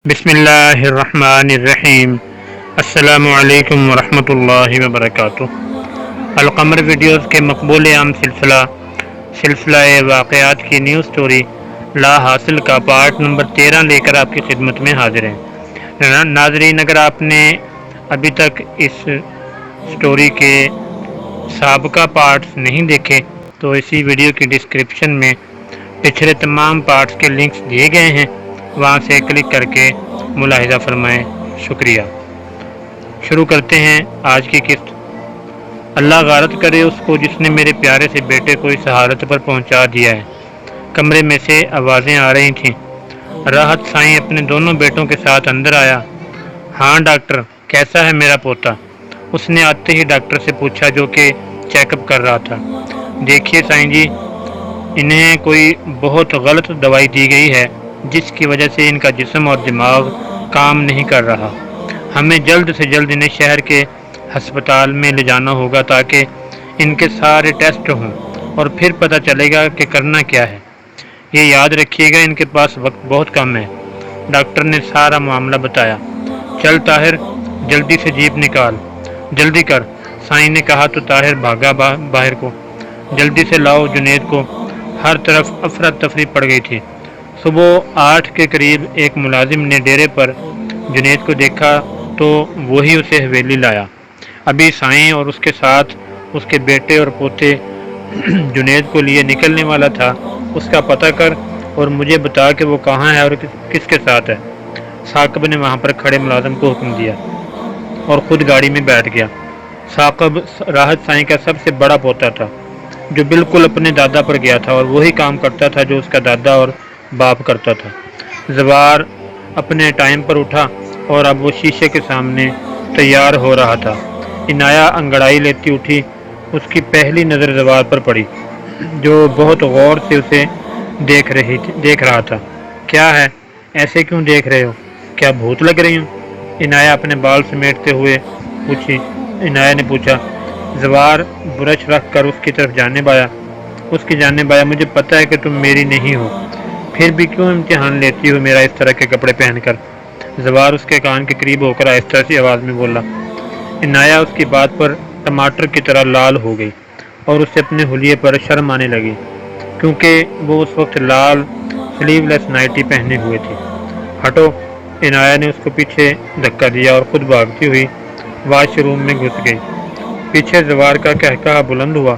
بسم اللہ الرحمن الرحیم۔ السلام علیکم ورحمۃ اللہ وبرکاتہ۔ القمر ویڈیوز کے مقبول عام سلسلہ واقعات کی نیو سٹوری لا حاصل کا پارٹ نمبر 13 لے کر آپ کی خدمت میں حاضر ہیں۔ ناظرین، اگر آپ نے ابھی تک اس سٹوری کے سابقہ پارٹس نہیں دیکھے تو اسی ویڈیو کی ڈسکرپشن میں پچھلے تمام پارٹس کے لنکس دیے گئے ہیں، وہاں سے کلک کر کے ملاحظہ فرمائیں۔ شکریہ۔ شروع کرتے ہیں آج کی قسط۔ اللہ غارت کرے اس کو جس نے میرے پیارے سے بیٹے کو اس حالت پر پہنچا دیا ہے۔ کمرے میں سے آوازیں آ رہی تھیں۔ راحت سائیں اپنے دونوں بیٹوں کے ساتھ اندر آیا۔ ہاں ڈاکٹر، کیسا ہے میرا پوتا؟ اس نے آتے ہی ڈاکٹر سے پوچھا جو کہ چیک اپ کر رہا تھا۔ دیکھیے سائیں جی، انہیں کوئی بہت غلط دوائی دی گئی ہے جس کی وجہ سے ان کا جسم اور دماغ کام نہیں کر رہا۔ ہمیں جلد سے جلد انہیں شہر کے ہسپتال میں لے جانا ہوگا تاکہ ان کے سارے ٹیسٹ ہوں اور پھر پتہ چلے گا کہ کرنا کیا ہے۔ یہ یاد رکھیے گا ان کے پاس وقت بہت کم ہے۔ ڈاکٹر نے سارا معاملہ بتایا۔ چل طاہر، جلدی سے جیپ نکال، جلدی کر، سائیں نے کہا تو طاہر بھاگا باہر کو۔ جلدی سے لاؤ جنید کو۔ ہر طرف افراتفری پڑ گئی تھی۔ صبح 8 کے قریب ایک ملازم نے ڈیرے پر جنید کو دیکھا تو وہی اسے حویلی لایا۔ ابھی سائیں اور اس کے ساتھ اس کے بیٹے اور پوتے جنید کو لیے نکلنے والا تھا۔ اس کا پتہ کر اور مجھے بتا کہ وہ کہاں ہے اور کس کے ساتھ ہے۔ ثاقب نے وہاں پر کھڑے ملازم کو حکم دیا اور خود گاڑی میں بیٹھ گیا۔ ثاقب راحت سائیں کا سب سے بڑا پوتا تھا جو بالکل اپنے دادا پر گیا تھا اور وہی کام کرتا تھا جو اس کا دادا اور باپ کرتا تھا۔ زوار اپنے ٹائم پر اٹھا اور اب وہ شیشے کے سامنے تیار ہو رہا تھا۔ عنایہ انگڑائی لیتی اٹھی۔ اس کی پہلی نظر زوار پر پڑی جو بہت غور سے اسے دیکھ رہا تھا۔ کیا ہے؟ ایسے کیوں دیکھ رہے ہو؟ کیا بھوت لگ رہی ہوں؟ عنایہ اپنے بال سمیٹتے ہوئے پوچھی۔ عنایہ نے پوچھا۔ زوار برش رکھ کر اس کی طرف جانب آیا۔ مجھے پتہ ہے کہ تم میری نہیں ہو، پھر بھی کیوں امتحان لیتی ہو میرا اس طرح کے کپڑے پہن کر؟ زوار اس کے کان کے قریب ہو کر آہستہ سی آواز میں بولا۔ عنایہ اس کی بات پر ٹماٹر کی طرح لال ہو گئی اور اسے اپنے حلیے پر شرم آنے لگی کیونکہ وہ اس وقت لال سلیو لیس نائٹی پہنے ہوئے تھی۔ ہٹو! عنایہ نے اس کو پیچھے دھکا دیا اور خود بھاگتی ہوئی واش روم میں گھس گئی۔ پیچھے زوار کا کہکہا بلند ہوا۔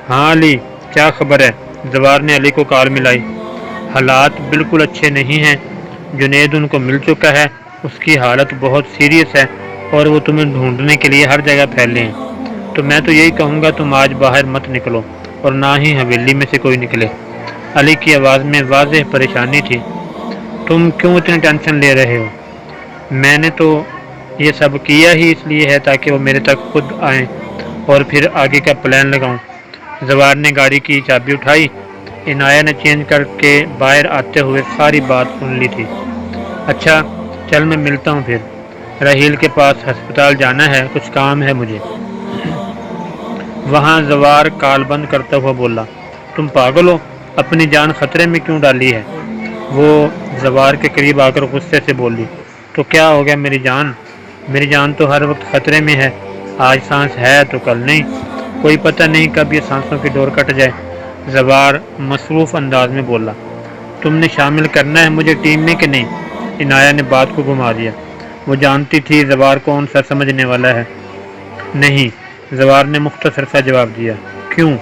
ہاں علی، کیا خبر ہے؟ زوار نے علی کو کال ملائی۔ حالات بالکل اچھے نہیں ہیں، جنید ان کو مل چکا ہے، اس کی حالت بہت سیریس ہے اور وہ تمہیں ڈھونڈنے کے لیے ہر جگہ پھیلے ہیں۔ تو میں تو یہی کہوں گا تم آج باہر مت نکلو اور نہ ہی حویلی میں سے کوئی نکلے۔ علی کی آواز میں واضح پریشانی تھی۔ تم کیوں اتنی ٹینشن لے رہے ہو؟ میں نے تو یہ سب کیا ہی اس لیے ہے تاکہ وہ میرے تک خود آئیں اور پھر آگے کا پلان لگاؤں۔ زوار نے گاڑی کی چابی اٹھائی۔ عنایہ نے چینج کر کے باہر آتے ہوئے ساری بات سن لی تھی۔ اچھا چل، میں ملتا ہوں پھر۔ رحیل کے پاس ہسپتال جانا ہے، کچھ کام ہے مجھے وہاں۔ زوار کال بند کرتا ہوا بولا۔ تم پاگل ہو؟ اپنی جان خطرے میں کیوں ڈالی ہے؟ وہ زوار کے قریب آ کر غصے سے بولی۔ تو کیا ہو گیا میری جان؟ میری جان تو ہر وقت خطرے میں ہے، آج سانس ہے تو کل نہیں، کوئی پتہ نہیں کب یہ سانسوں کی ڈور کٹ جائے۔ زوار مصروف انداز میں بولا۔ تم نے شامل کرنا ہے مجھے ٹیم میں کہ نہیں؟ عنایہ نے بات کو گھما دیا۔ وہ جانتی تھی زوار کون سا سمجھنے والا ہے۔ نہیں، زوار نے مختصر سا جواب دیا۔ کیوں؟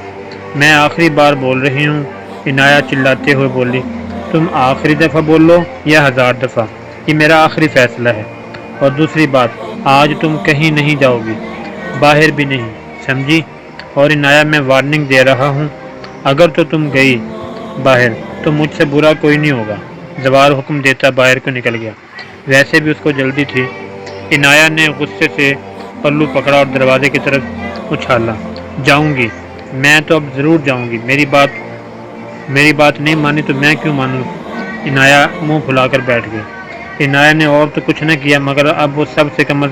میں آخری بار بول رہی ہوں، عنایہ چلاتے ہوئے بولی۔ تم آخری دفعہ بول لو یا 1000 دفعہ، یہ میرا آخری فیصلہ ہے۔ اور دوسری بات، آج تم کہیں نہیں جاؤ گی، باہر بھی نہیں، سمجھی؟ اور عنایہ میں وارننگ دے رہا ہوں، اگر تو تم گئی باہر تو مجھ سے برا کوئی نہیں ہوگا۔ زوار حکم دیتا باہر کو نکل گیا۔ ویسے بھی اس کو جلدی تھی۔ عنایہ نے غصے سے پلو پکڑا اور دروازے کی طرف اچھالا۔ جاؤں گی، میں تو اب ضرور جاؤں گی، میری بات نہیں مانی تو میں کیوں مانوں؟ عنایہ منہ پھلا کر بیٹھ گئی۔ عنایہ نے اور تو کچھ نہ کیا مگر اب وہ سب سے کم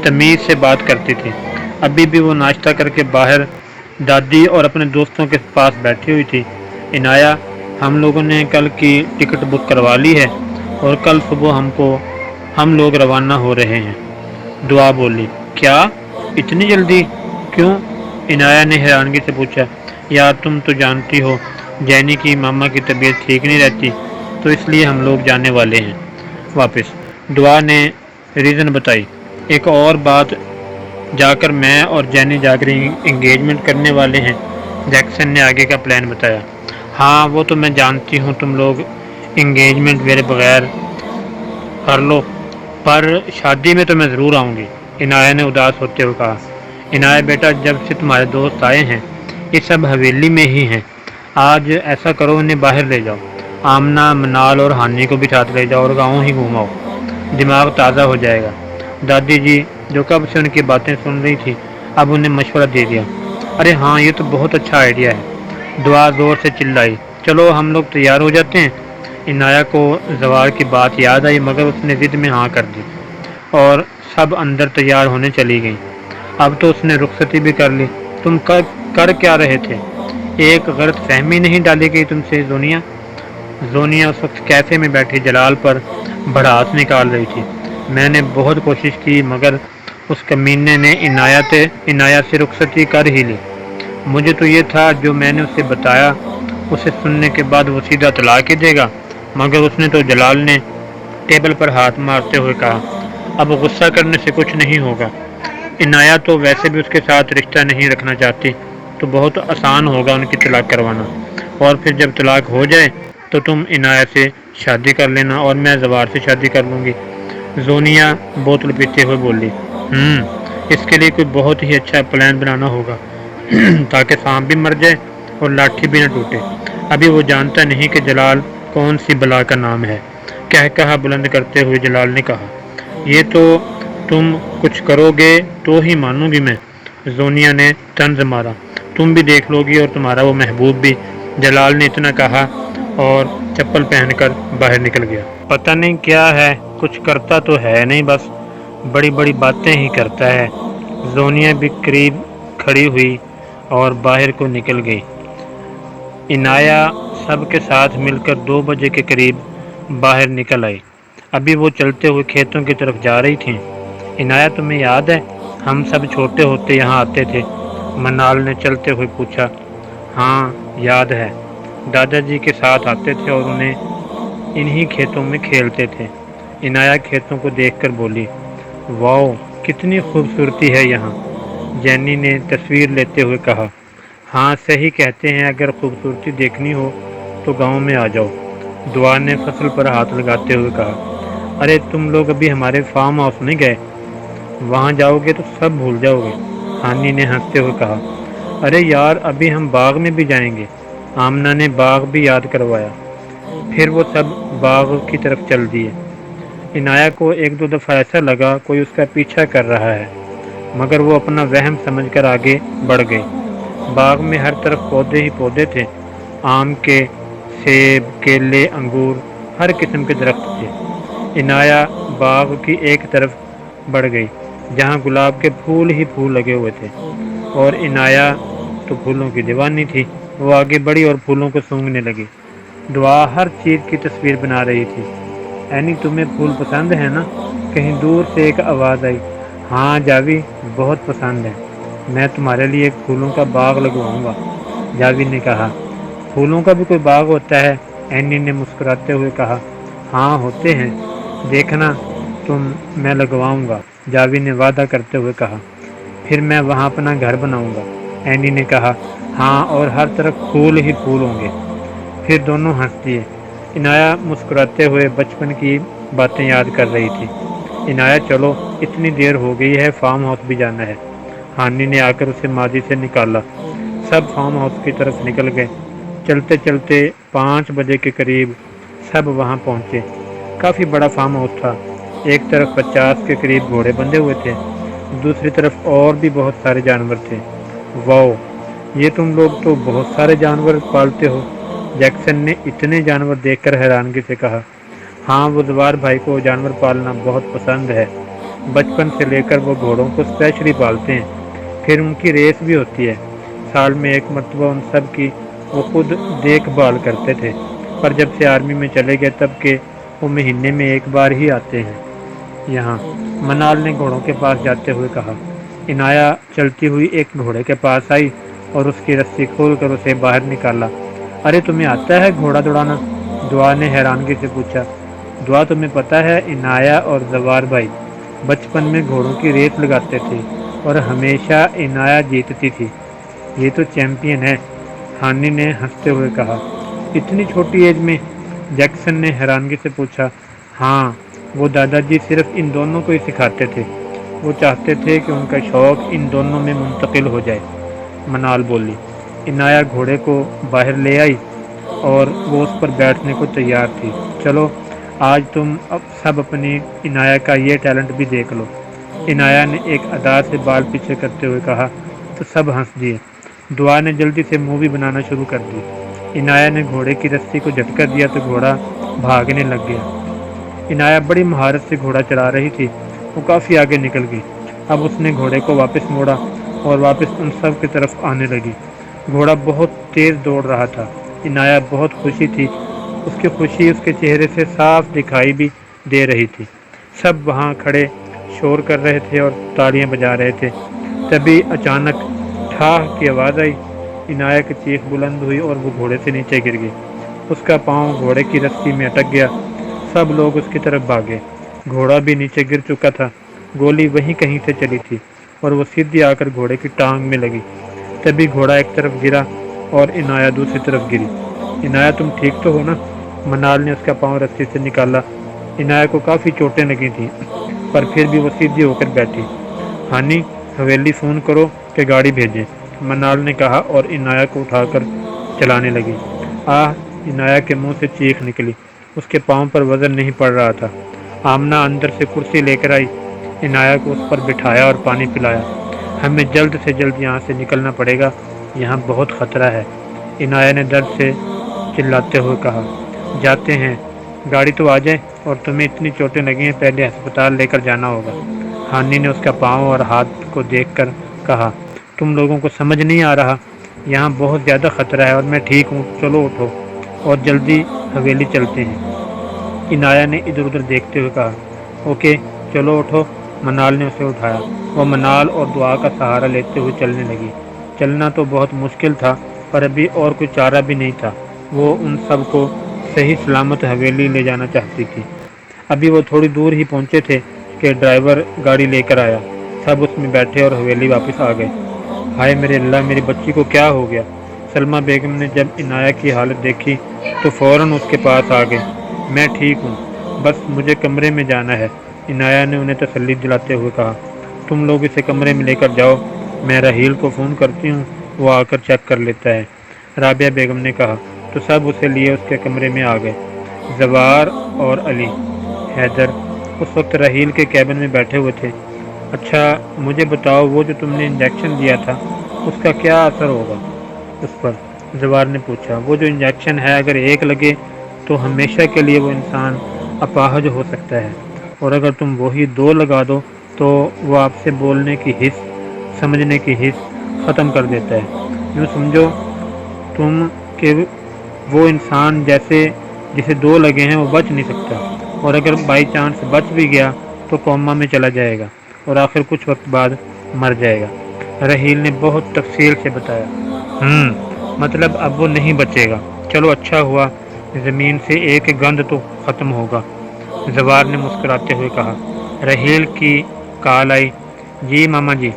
تمیز سے بات کرتی تھی۔ ابھی بھی وہ ناشتہ کر کے باہر دادی اور اپنے دوستوں کے پاس بیٹھی ہوئی تھی۔ عنایہ، ہم لوگوں نے کل کی ٹکٹ بک کروا لی ہے اور کل صبح ہم لوگ روانہ ہو رہے ہیں۔ دعا بولی، کیا اتنی جلدی؟ کیوں؟ عنایہ نے حیرانگی سے پوچھا۔ یار تم تو جانتی ہو جینی کی ماما کی طبیعت ٹھیک نہیں رہتی، تو اس لیے ہم لوگ جانے والے ہیں واپس۔ دعا نے ریزن بتائی۔ ایک اور بات، جا کر میں اور جینی جا کر انگیجمنٹ کرنے والے ہیں، جیکسن نے آگے کا پلان بتایا۔ ہاں وہ تو میں جانتی ہوں، تم لوگ انگیجمنٹ میرے بغیر کر لو، پر شادی میں تو میں ضرور آؤں گی، عنایہ نے اداس ہوتے ہوئے کہا۔ عنایہ بیٹا، جب سے تمہارے دوست آئے ہیں یہ سب حویلی میں ہی ہیں، آج ایسا کرو انہیں باہر لے جاؤ، آمنہ، منال اور ہانی کو بھی ساتھ لے جاؤ اور گاؤں ہی گھوماؤ، دماغ تازہ ہو جائے گا۔ دادی جی جو کب سے ان کی باتیں سن رہی تھی اب انہیں مشورہ دے دیا۔ ارے ہاں یہ تو بہت اچھا آئیڈیا ہے، دعا زور سے چلائی۔ چلو ہم لوگ تیار ہو جاتے ہیں۔ عنایہ کو زوال کی بات یاد آئی مگر اس نے ضد میں ہاں کر دی اور سب اندر تیار ہونے چلی گئیں۔ اب تو اس نے رخصتی بھی کر لی۔ تم کر کیا رہے تھے؟ ایک غلط فہمی نہیں ڈالی گئی تم سے زونیا اس وقت کیفے میں بیٹھی جلال پر بھڑاس نکال رہی تھی۔ میں نے بہت کوشش کی مگر اس کمینے نے عنایہ سے رخصتی کر ہی لی۔ مجھے تو یہ تھا جو میں نے اسے بتایا اسے سننے کے بعد وہ سیدھا طلاق ہی دے گا، مگر اس نے تو، جلال نے ٹیبل پر ہاتھ مارتے ہوئے کہا، اب غصہ کرنے سے کچھ نہیں ہوگا۔ عنایہ تو ویسے بھی اس کے ساتھ رشتہ نہیں رکھنا چاہتی، تو بہت آسان ہوگا ان کی طلاق کروانا، اور پھر جب طلاق ہو جائے تو تم عنایہ سے شادی کر لینا اور میں زوار سے شادی کر لوں گی، زونیا بوتل پیتے ہوئے بولی۔ اس کے لیے کوئی بہت ہی اچھا پلان بنانا ہوگا تاکہ سانپ بھی مر جائے اور لاٹھی بھی نہ ٹوٹے۔ ابھی وہ جانتا نہیں کہ جلال کون سی بلا کا نام ہے، کہا بلند کرتے ہوئے جلال نے کہا، یہ تو تم کچھ کرو گے تو ہی مانوں گی میں، زونیا نے طنز مارا، تم بھی دیکھ لو گی اور تمہارا وہ محبوب بھی، جلال نے اتنا کہا اور چپل پہن کر باہر نکل گیا۔ پتہ نہیں کیا ہے، کچھ کرتا تو ہے نہیں، بس بڑی بڑی باتیں ہی کرتا ہے۔ زونیا بھی قریب کھڑی ہوئی اور باہر کو نکل گئی۔ عنایہ سب کے ساتھ مل کر 2 بجے کے قریب باہر نکل آئی۔ ابھی وہ چلتے ہوئے کھیتوں کی طرف جا رہی تھیں۔ عنایہ تمہیں یاد ہے ہم سب چھوٹے ہوتے یہاں آتے تھے؟ منال نے چلتے ہوئے پوچھا۔ ہاں یاد ہے، دادا جی کے ساتھ آتے تھے اور انہی کھیتوں میں کھیلتے تھے، عنایہ کھیتوں کو دیکھ کر بولی۔ واؤ کتنی خوبصورتی ہے یہاں، جینی نے تصویر لیتے ہوئے کہا۔ ہاں صحیح کہتے ہیں، اگر خوبصورتی دیکھنی ہو تو گاؤں میں آ جاؤ، دعا نے فصل پر ہاتھ لگاتے ہوئے کہا۔ ارے تم لوگ ابھی ہمارے فارم ہاؤس نہیں گئے؟ وہاں جاؤ گے تو سب بھول جاؤ گے، ہانی نے ہنستے ہوئے کہا۔ ارے یار ابھی ہم باغ میں بھی جائیں گے، آمنہ نے باغ بھی یاد کروایا۔ پھر وہ سب باغ کی طرف چل دیے۔ عنایہ کو 1-2 دفعہ ایسا لگا کوئی اس کا پیچھا کر رہا ہے، مگر وہ اپنا وہم سمجھ کر آگے بڑھ گئی۔ باغ میں ہر طرف پودے ہی پودے تھے، آم کے، سیب، کیلے، انگور، ہر قسم کے درخت تھے۔ عنایہ باغ کی ایک طرف بڑھ گئی جہاں گلاب کے پھول ہی پھول لگے ہوئے تھے، اور عنایہ تو پھولوں کی دیوانی تھی، وہ آگے بڑھی اور پھولوں کو سونگھنے لگی۔ دعا ہر چیز کی تصویر بنا رہی تھی۔ اینی تمہیں پھول پسند ہے نا؟ کہیں دور سے ایک آواز آئی۔ ہاں جاوی بہت پسند ہے، میں تمہارے لیے ایک پھولوں کا باغ لگواؤں گا، جاوی نے کہا۔ پھولوں کا بھی کوئی باغ ہوتا ہے؟ اینی نے مسکراتے ہوئے کہا۔ ہاں ہوتے ہیں، دیکھنا تم، میں لگواؤں گا، جاوی نے وعدہ کرتے ہوئے کہا۔ پھر میں وہاں اپنا گھر بناؤں گا، اینی نے کہا۔ ہاں اور ہر طرف پھول ہی پھول ہوں گے۔ پھر دونوں ہنس دیے۔ عنایہ مسکراتے ہوئے بچپن کی باتیں یاد کر رہی تھی۔ عنایہ چلو اتنی دیر ہو گئی ہے، فارم ہاؤس بھی جانا ہے، ہانی نے آ کر اسے ماضی سے نکالا۔ سب فارم ہاؤس کی طرف نکل گئے۔ چلتے چلتے 5 بجے کے قریب سب وہاں پہنچے۔ کافی بڑا فارم ہاؤس تھا، ایک طرف 50 کے قریب گھوڑے بندھے ہوئے تھے، دوسری طرف اور بھی بہت سارے جانور تھے۔ واؤ یہ تم لوگ تو بہت سارے جانور پالتے ہو، جیکسن نے اتنے جانور دیکھ کر حیرانگی سے کہا۔ ہاں وہ زوار بھائی کو جانور پالنا بہت پسند ہے، بچپن سے لے کر وہ گھوڑوں کو اسپیشلی پالتے ہیں، پھر ان کی ریس بھی ہوتی ہے، سال میں 1 مرتبہ ان سب کی وہ خود دیکھ بھال کرتے تھے، پر جب سے آرمی میں چلے گئے تب کہ وہ مہینے میں ایک بار ہی آتے ہیں یہاں، منال نے گھوڑوں کے پاس جاتے ہوئے کہا۔ عنایا چلتی ہوئی ایک گھوڑے کے پاس آئی اور اس کی رسی کھول کر اسے باہر نکالا۔ ارے تمہیں آتا ہے گھوڑا دوڑانا؟ دعا نے حیرانگی سے پوچھا۔ دعا تمہیں پتہ ہے عنایا اور زوار بھائی بچپن میں گھوڑوں کی ریس لگاتے تھے اور ہمیشہ عنایا جیتتی تھی۔ یہ تو چیمپئن ہے، ہانی نے ہنستے ہوئے کہا۔ اتنی چھوٹی ایج میں؟ جیکسن نے حیرانگی سے پوچھا۔ ہاں، وہ دادا جی صرف ان دونوں کو ہی سکھاتے تھے، وہ چاہتے تھے کہ ان کا شوق ان دونوں میں منتقل ہو جائے، منال بولی۔ عنایا گھوڑے کو باہر لے آئی اور وہ اس پر بیٹھنے کو تیار تھی۔ چلو آج تم سب اپنی عنایا کا یہ ٹیلنٹ بھی دیکھ لو، عنایا نے ایک ادا سے بال پیچھے کرتے ہوئے کہا تو سب ہنس دیے۔ دعا نے جلدی سے مووی بنانا شروع کر دی۔ عنایا نے گھوڑے کی رسی کو جھٹکا دیا تو گھوڑا بھاگنے لگ گیا۔ عنایا بڑی مہارت سے گھوڑا چلا رہی تھی، وہ کافی آگے نکل گئی۔ اب اس نے گھوڑے کو واپس موڑا اور واپس ان سب کی طرف آنے لگی۔ گھوڑا بہت تیز دوڑ رہا تھا، عنایا بہت خوشی تھی، اس کی خوشی اس کے چہرے سے صاف دکھائی بھی دے رہی تھی۔ سب وہاں کھڑے شور کر رہے تھے اور تالیاں بجا رہے تھے۔ تبھی اچانک ٹھاہ کی آواز آئی، عنایا کی چیخ بلند ہوئی اور وہ گھوڑے سے نیچے گر گئی۔ اس کا پاؤں گھوڑے کی رسی میں اٹک گیا، سب لوگ اس کی طرف بھاگے۔ گھوڑا بھی نیچے گر چکا تھا، گولی وہیں کہیں سے چلی تھی اور وہ سیدھی آ کر گھوڑے کی ٹانگ میں لگی۔ تبھی گھوڑا ایک طرف گرا اور عنایا دوسری طرف گری۔ عنایا تم ٹھیک تو ہو نا؟ منال نے اس کا پاؤں رسی سے نکالا۔ عنایا کو کافی چوٹیں لگی تھیں پر پھر بھی وہ سیدھی ہو کر بیٹھی۔ ہانی حویلی فون کرو کہ گاڑی بھیجیں، منال نے کہا اور عنایا کو اٹھا کر چلانے لگی۔ عنایا کے منہ سے چیخ نکلی، اس کے پاؤں پر وزن نہیں پڑ رہا تھا۔ آمنہ اندر سے کرسی لے کر آئی، عنایا کو اس پر بٹھایا اور پانی پلایا۔ ہمیں جلد سے جلد یہاں سے نکلنا پڑے گا، یہاں بہت خطرہ ہے، عنایا نے درد سے چلاتے ہوئے کہا۔ جاتے ہیں، گاڑی تو آ جائے، اور تمہیں اتنی چوٹیں لگی ہیں پہلے ہسپتال لے کر جانا ہوگا، ہانی نے اس کا پاؤں اور ہاتھ کو دیکھ کر کہا۔ تم لوگوں کو سمجھ نہیں آ رہا، یہاں بہت زیادہ خطرہ ہے اور میں ٹھیک ہوں، چلو اٹھو اور جلدی حویلی چلتے ہیں، عنایا نے ادھر ادھر دیکھتے ہوئے کہا۔ اوکے چلو اٹھو، منال نے اسے اٹھایا۔ وہ منال اور دعا کا سہارا لیتے ہوئے چلنے لگی۔ چلنا تو بہت مشکل تھا پر ابھی اور کوئی چارہ بھی نہیں تھا، وہ ان سب کو صحیح سلامت حویلی لے جانا چاہتی تھی۔ ابھی وہ تھوڑی دور ہی پہنچے تھے کہ ڈرائیور گاڑی لے کر آیا، سب اس میں بیٹھے اور حویلی واپس آ گئے۔ ہائے میرے اللہ، میری بچی کو کیا ہو گیا؟ سلمہ بیگم نے جب عنایا کی حالت دیکھی تو فوراً اس کے پاس آ گئی۔ میں ٹھیک ہوں، بس مجھے کمرے میں جانا ہے، عنایا نے انہیں تسلی دلاتے ہوئے کہا۔ تم لوگ اسے کمرے میں لے کر جاؤ، میں رحیل کو فون کرتی ہوں، وہ آ کر چیک کر لیتا ہے، رابعہ بیگم نے کہا۔ تو سب اسے لیے اس کے کمرے میں آ گئے۔ زوار اور علی حیدر اس وقت رحیل کے کیبن میں بیٹھے ہوئے تھے۔ اچھا مجھے بتاؤ، وہ جو تم نے انجیکشن دیا تھا اس کا کیا اثر ہوگا اس پر؟ زوار نے پوچھا۔ وہ جو انجیکشن ہے اگر ایک لگے تو ہمیشہ کے لیے وہ انسان اپاہج ہو سکتا ہے، اور اگر تم وہی 2 لگا دو تو وہ آپ سے بولنے کی حس، سمجھنے کی حس ختم کر دیتا ہے۔ یوں سمجھو تم کہ وہ انسان جسے 2 لگے ہیں وہ بچ نہیں سکتا، اور اگر بائی چانس بچ بھی گیا تو کوما میں چلا جائے گا اور آخر کچھ وقت بعد مر جائے گا، رحیل نے بہت تفصیل سے بتایا۔ مطلب اب وہ نہیں بچے گا، چلو اچھا ہوا، زمین سے ایک گند تو ختم ہوگا، زوار نے مسکراتے ہوئے کہا۔ رحیل کی کال آئی۔ جی ماما جی۔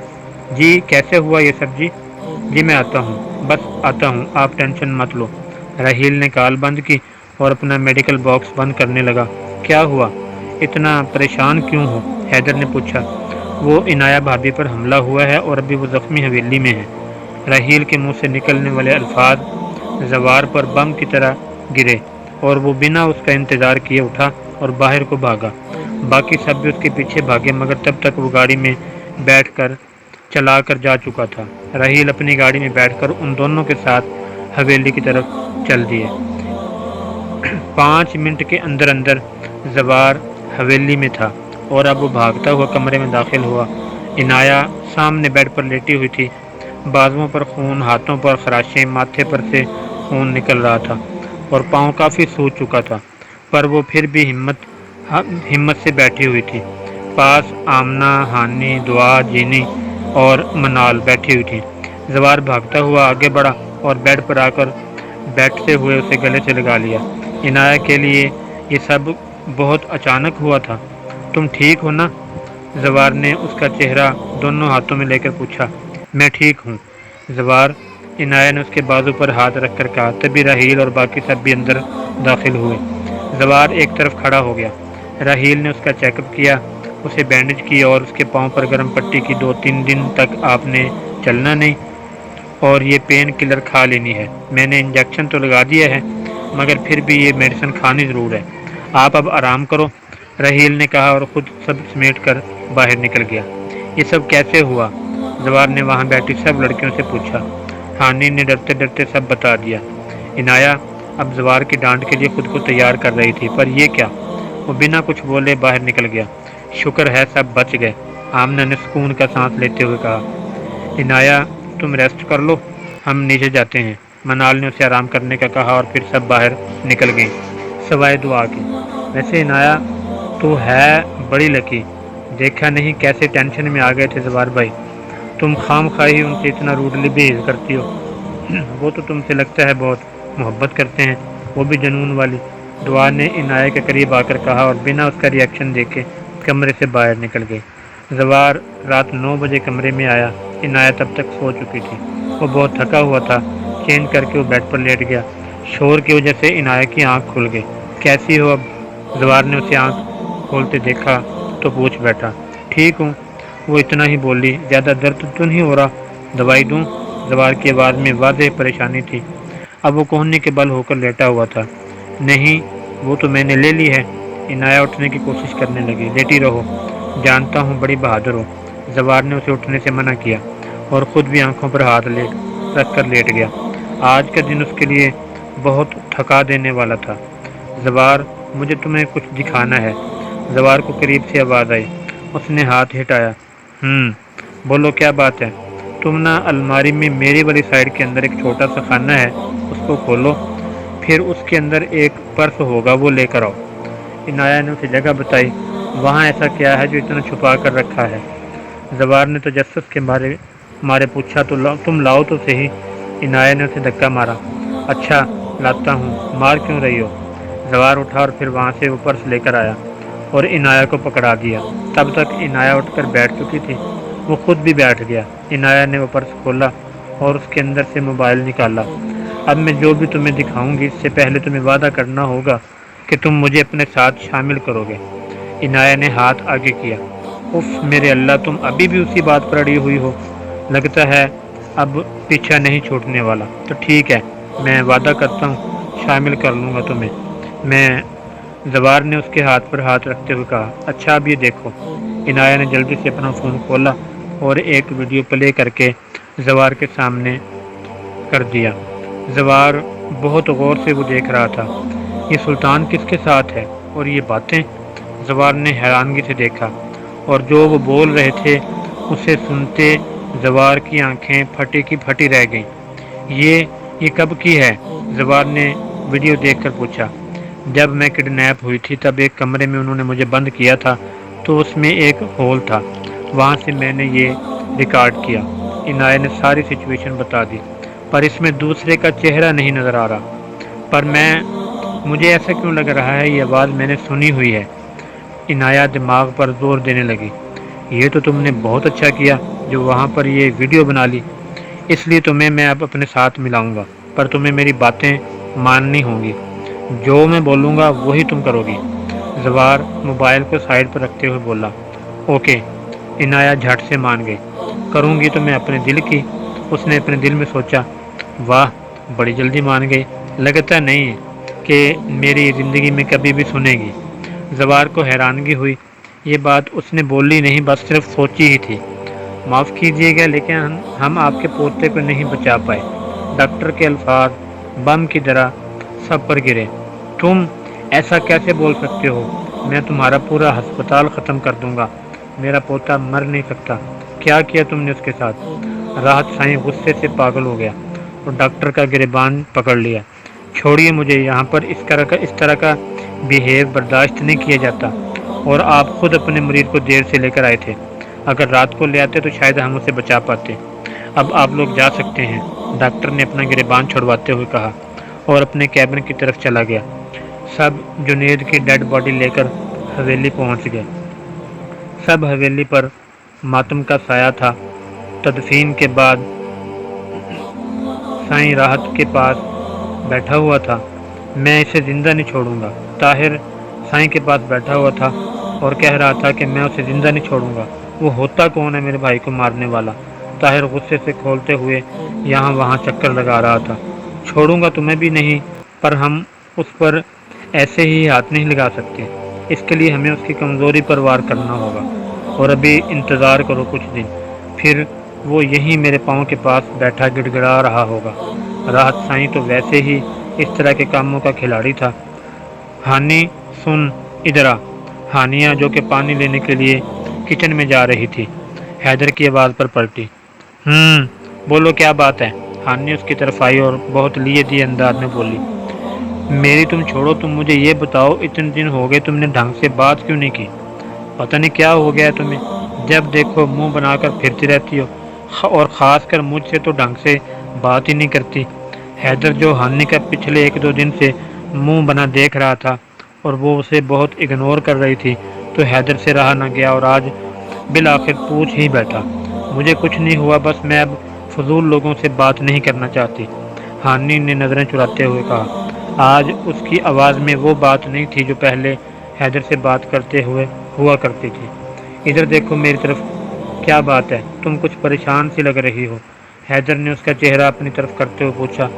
جی کیسے ہوا یہ سب؟ جی میں آتا ہوں، بس آتا ہوں، آپ ٹینشن مت لو، رحیل نے کال بند کی اور اپنا میڈیکل باکس بند کرنے لگا۔ کیا ہوا؟ اتنا پریشان کیوں ہو؟ حیدر نے پوچھا۔ وہ عنایا بھابھی پر حملہ ہوا ہے اور ابھی وہ زخمی حویلی میں ہے، رحیل کے منہ سے نکلنے والے الفاظ زوار پر بم کی طرح گرے اور وہ بنا اس کا انتظار کیے اٹھا اور باہر کو بھاگا۔ باقی سب بھی اس کے پیچھے بھاگے مگر تب تک وہ گاڑی میں بیٹھ کر چلا کر جا چکا تھا۔ رحیل اپنی گاڑی میں بیٹھ کر ان دونوں کے ساتھ حویلی کی طرف چل دیے۔ 5 منٹ کے اندر اندر زوار حویلی میں تھا اور اب وہ بھاگتا ہوا کمرے میں داخل ہوا۔ عنایا سامنے بیڈ پر لیٹی ہوئی تھی، بازوؤں پر خون، ہاتھوں پر خراشیں، ماتھے پر سے خون نکل رہا تھا اور پاؤں کافی سوج چکا تھا۔ پر وہ پھر بھی ہمت سے بیٹھی ہوئی تھی۔ پاس آمنہ، ہانی، دعا، جینی اور منال بیٹھی ہوئی تھی۔ زوار بھاگتا ہوا آگے بڑھا اور بیڈ پر آ کر بیٹھتے ہوئے اسے گلے سے لگا لیا۔ عنایہ کے لیے یہ سب بہت اچانک ہوا تھا۔ تم ٹھیک ہو نا؟ زوار نے اس کا چہرہ دونوں ہاتھوں میں لے کر پوچھا۔ میں ٹھیک ہوں زوار، عنایہ نے اس کے بازو پر ہاتھ رکھ کر کہا۔ تبھی راحیل اور باقی سب بھی اندر داخل ہوئے۔ زوار ایک طرف کھڑا ہو گیا۔ راحیل نے اس کا چیک اپ کیا، اسے بینڈیج کی اور اس کے پاؤں پر گرم پٹی کی۔ 2-3 دن تک آپ نے چلنا نہیں اور یہ پین کلر کھا لینی ہے۔ میں نے انجیکشن تو لگا دیا ہے مگر پھر بھی یہ میڈیسن کھانی ضرور ہے۔ آپ اب آرام کرو، راحیل نے کہا اور خود سب سمیٹ کر باہر نکل گیا۔ یہ سب کیسے ہوا؟ زوار نے وہاں بیٹھی سب لڑکیوں سے پوچھا۔ ہانی نے ڈرتے ڈرتے سب بتا دیا۔ عنایہ اب زوار کی ڈانٹ کے لیے خود کو تیار کر رہی تھی، پر یہ کیا؟ وہ بنا کچھ بولے باہر نکل گیا۔ شکر ہے سب بچ گئے، آمنہ نے سکون کا سانس لیتے ہوئے کہا۔ عنایہ تم ریسٹ کر لو، ہم نیچے جاتے ہیں، منال نے اسے آرام کرنے کا کہا اور پھر سب باہر نکل گئیں سوائے دعا کے۔ ویسے عنایہ تو ہے بڑی لکی، دیکھا نہیں کیسے ٹینشن میں آ گئے تھے زوار بھائی، تم خام خواہی ان سے اتنا روڈلی بہیو کرتی ہو۔ وہ تو تم سے لگتا ہے بہت محبت کرتے ہیں، وہ بھی جنون والی، دعا نے عنایہ کے قریب آ کر کہا اور بنا اس کا ریئیکشن دیکھے کمرے سے باہر نکل گئی۔ زوار رات 9 بجے کمرے میں آیا۔ عنایہ تب تک سو چکی تھی، وہ بہت تھکا ہوا تھا۔ چینج کر کے وہ بیڈ پر لیٹ گیا۔ شور کی وجہ سے عنایہ کی آنکھ کھل گئی۔ کیسی ہو اب؟ زوار نے اسے آنکھ کھولتے دیکھا تو پوچھ بیٹھا۔ ٹھیک ہوں، وہ اتنا ہی بولی۔ زیادہ درد تو نہیں ہو رہا؟ دوائی دوں؟ زوار کی آواز میں واضح پریشانی تھی۔ اب وہ کوہنی کے بل ہو کر لیٹا ہوا تھا۔ نہیں، وہ تو میں نے لے لی ہے۔ عنایہ اٹھنے کی کوشش کرنے لگی۔ لیٹی رہو، جانتا ہوں بڑی بہادر ہو۔ زوار نے اسے اٹھنے سے منع کیا اور خود بھی آنکھوں پر ہاتھ رکھ کر لیٹ گیا۔ آج کا دن اس کے لیے بہت تھکا دینے والا تھا۔ زوار مجھے تمہیں کچھ دکھانا ہے۔ زوار کو قریب سے آواز آئی۔ اس نے ہاتھ ہٹایا۔ بولو کیا بات ہے؟ تم نا الماری میں میری والی سائڈ کے اندر ایک چھوٹا سا خانہ ہے، اس کو کھولو، پھر اس کے اندر ایک پرس ہوگا، وہ لے کر آؤ۔ عنایہ نے اسے جگہ بتائی۔ وہاں ایسا کیا ہے جو اتنا چھپا کر رکھا ہے؟ زوار نے تجسس کے مارے پوچھا۔ تو تم لاؤ تو صحیح۔ عنایہ نے اسے دھکا مارا۔ اچھا لاتا ہوں، مار کیوں رہی ہو؟ زوار اٹھا اور پھر وہاں سے وہ پرس لے کر آیا اور عنایہ کو پکڑا دیا۔ تب تک عنایہ اٹھ کر بیٹھ چکی تھی، وہ خود بھی بیٹھ گیا۔ عنایہ نے وہ پرس کھولا اور اس کے اندر سے موبائل نکالا۔ اب میں جو بھی تمہیں دکھاؤں گی اس سے پہلے تمہیں وعدہ کرنا ہوگا کہ تم مجھے اپنے ساتھ شامل کرو گے۔ عنایہ نے ہاتھ آگے کیا۔ اف میرے اللہ، تم ابھی بھی اسی بات پر اڑی ہوئی ہو، لگتا ہے اب پیچھا نہیں چھوٹنے والا۔ تو ٹھیک ہے، میں وعدہ کرتا ہوں شامل کر لوں گا تمہیں میں۔ زوار نے اس کے ہاتھ پر ہاتھ رکھتے ہوئے کہا۔ اچھا اب یہ دیکھو۔ عنایہ نے جلدی سے اپنا فون کھولا اور ایک ویڈیو پلے کر کے زوار کے سامنے کر دیا۔ زوار بہت غور سے وہ دیکھ رہا تھا۔ یہ سلطان کس کے ساتھ ہے اور یہ باتیں؟ زوار نے حیرانگی سے دیکھا اور جو وہ بول رہے تھے اسے سنتے زوار کی آنکھیں پھٹی کی پھٹی رہ گئیں۔ یہ کب کی ہے؟ زوار نے ویڈیو دیکھ کر پوچھا۔ جب میں کڈنیپ ہوئی تھی تب ایک کمرے میں انہوں نے مجھے بند کیا تھا، تو اس میں ایک ہول تھا، وہاں سے میں نے یہ ریکارڈ کیا۔ عنایہ نے ساری سچویشن بتا دی۔ پر اس میں دوسرے کا چہرہ نہیں نظر آ رہا۔ پر مجھے ایسا کیوں لگ رہا ہے یہ آواز میں نے سنی ہوئی ہے؟ عنایہ دماغ پر زور دینے لگی۔ یہ تو تم نے بہت اچھا کیا جو وہاں پر یہ ویڈیو بنا لی، اس لیے تمہیں میں اب اپنے ساتھ ملاؤں گا، پر تمہیں میری باتیں ماننی ہوں گی، جو میں بولوں گا وہی تم کرو گی۔ زوار موبائل کو سائڈ پر رکھتے ہوئے بولا۔ اوکے۔ عنایہ جھٹ سے مان گئی۔ کروں گی تو میں اپنے دل کی؟ اس نے اپنے دل میں سوچا۔ واہ، بڑی جلدی مان گئی، لگتا نہیں کہ میری زندگی میں کبھی بھی سنے گی۔ زوار کو حیرانگی ہوئی، یہ بات اس نے بولی نہیں، بس صرف سوچی ہی تھی۔ معاف کیجیے گا لیکن ہم آپ کے پوتے کو نہیں بچا پائے۔ ڈاکٹر کے الفاظ بم کی طرح سب پر گرے۔ تم ایسا کیسے بول سکتے ہو؟ میں تمہارا پورا ہسپتال ختم کر دوں گا، میرا پوتا مر نہیں سکتا۔ کیا کیا تم نے اس کے ساتھ؟ راحت سائیں غصے سے پاگل ہو گیا اور ڈاکٹر کا گریبان پکڑ لیا۔ چھوڑیے مجھے، یہاں پر اس طرح کا بیہیو برداشت نہیں کیا جاتا، اور آپ خود اپنے مریض کو دیر سے لے کر آئے تھے، اگر رات کو لے آتے تو شاید ہم اسے بچا پاتے۔ اب آپ لوگ جا سکتے ہیں، ڈاکٹر نے اپنا گریبان چھڑواتے ہوئے کہا، اور اپنے کیبن کی طرف چلا گیا۔ سب جنید کی ڈیڈ باڈی لے کر حویلی پہنچ گئے۔ سب حویلی پر ماتم کا سایہ تھا۔ تدفین کے بعد سائیں راحت کے پاس بیٹھا ہوا تھا۔ میں اسے زندہ نہیں چھوڑوں گا۔ طاہر سائیں کے پاس بیٹھا ہوا تھا اور کہہ رہا تھا کہ میں اسے زندہ نہیں چھوڑوں گا۔ وہ ہوتا کون ہے میرے بھائی کو مارنے والا؟ طاہر غصے سے کھولتے ہوئے یہاں وہاں چکر لگا رہا تھا۔ چھوڑوں گا تمہیں بھی نہیں، پر ہم اس پر ایسے ہی ہاتھ نہیں لگا سکتے، اس کے لیے ہمیں اس کی کمزوری پر وار کرنا ہوگا، اور ابھی انتظار کرو کچھ دن، پھر وہ یہیں میرے پاؤں کے پاس بیٹھا گڑ گڑا رہا ہوگا۔ راحت سائیں تو ویسے ہی اس طرح کے کاموں کا کھلاڑی تھا۔ ہانی سن ادھر آ۔ ہانیہ جو کہ پانی لینے کے لیے کچن میں جا رہی تھی حیدر کی آواز پر پلٹی۔ بولو کیا بات ہے؟ ہانی اس کی طرف آئی اور بہت لیے دیے انداز میں بولی، میری تم چھوڑو، تم مجھے یہ بتاؤ اتنے دن ہو گئے تم نے ڈھنگ سے بات کیوں نہیں کی؟ پتہ نہیں کیا ہو گیا ہے تمہیں، جب دیکھو منہ بنا کر پھرتی رہتی ہو، اور خاص کر مجھ سے تو ڈھنگ سے بات ہی نہیں کرتی۔ حیدر جو ہانی کا پچھلے 1-2 دن سے منہ بنا دیکھ رہا تھا اور وہ اسے بہت اگنور کر رہی تھی، تو حیدر سے رہا نہ گیا اور آج بالآخر پوچھ ہی بیٹھا، مجھے کچھ نہیں ہوا، بس میں اب فضول لوگوں سے بات نہیں کرنا چاہتی۔ ہانی نے نظریں چراتے ہوئے کہا۔ آج اس کی آواز میں وہ بات نہیں تھی جو پہلے حیدر سے بات کرتے ہوئے ہوا کرتی تھی۔ ادھر دیکھو میری طرف، کیا بات ہے؟ تم کچھ پریشان سی لگ رہی ہو۔ حیدر نے اس کا چہرہ اپنی طرف کرتے ہوئے پوچھا۔